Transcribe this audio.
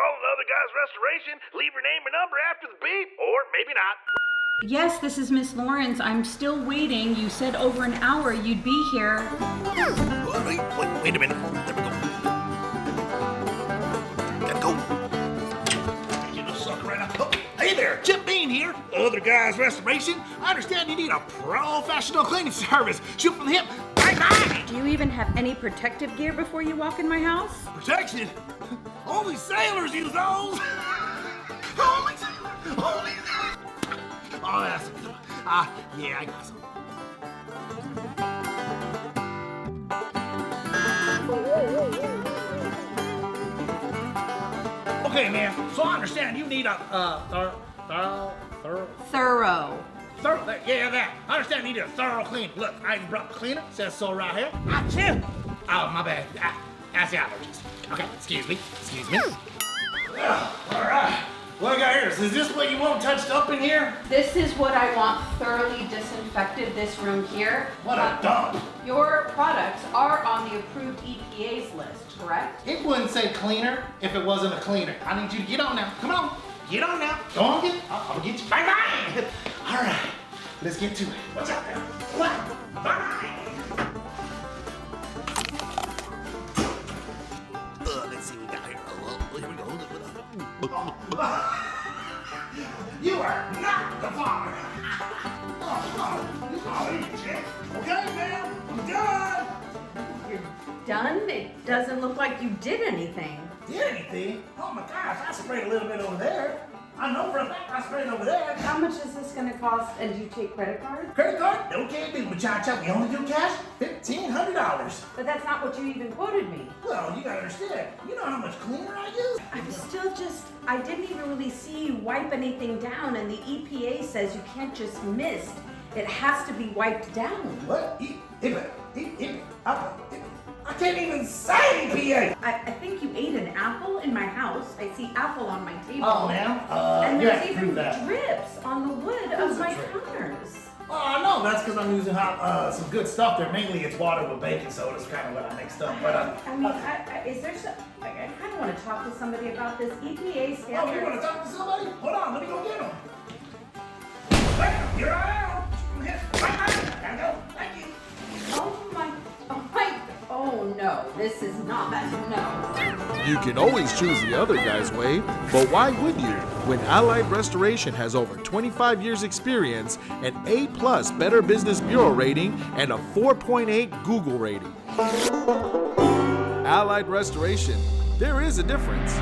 calling the Other Guys Restoration, leave your name and number after the beep, or maybe not. Yes, this is Miss Lawrence. I'm still waiting. You said over an hour you'd be here. Wait a minute. There we go. Gotta go. Get this sucker right up. Oh, hey there, Chip Bean here. Other Guys Restoration. I understand you need a professional cleaning service. Shoot from the hip. Bye bye. Do you even have any protective gear before you walk in my house? Protection? Only sailors use those. Only sailors. Only sailors. Oh, that's good. Yeah, I got some. Okay, man. So I understand you need a Thorough. Yeah, that. I understand you need a thorough clean. Look, I even brought the cleaner. Says so right here. Achoo! Oh, my bad. That's the allergies. Okay, excuse me. All right. What I got here? Is this what you want touched up in here? This is what I want thoroughly disinfected, this room here. What a dump. Your products are on the approved EPA's list, correct? It wouldn't say cleaner if it wasn't a cleaner. I need you to get on now. Come on. Get on now. Go on, I'll get you. Bye-bye. All right. Let's get to it. What's up there? Bye-bye. Let's see what we got here. Here we go. You are not the father. Okay, man. I'm done. You're done? It doesn't look like you did anything. Did anything? Oh my gosh, I sprayed a little bit over there. I know for a fact I sprayed over there. How much is this going to cost? And do you take credit cards? Credit card? No, can't do. But cha-cha, we only do cash. $1,500. But that's not what you even quoted me. Well, you gotta understand. You know how much cleaner I use? I'm still I didn't even really see you wipe anything down, and the EPA says you can't just mist. It has to be wiped down. What? I can't even say EPA. I think you ate an apple in my house. I see apple on my table. Oh, ma'am. And you have there's to prove even that. drips on the wood of my counters. Oh, no, that's because I'm using some good stuff there. Mainly it's water with baking soda. It's kind of what I mixed up. But is there some? I kind of want to talk to somebody about this EPA standard. Oh, you want to talk to somebody? Hold on, let me go get them. Bam, here I am. Gotta go. Thank you. Oh no, this is not, no. You can always choose the other guy's way, but why would you when Allied Restoration has over 25 years experience, an A+ Better Business Bureau rating, and a 4.8 Google rating? Allied Restoration, there is a difference.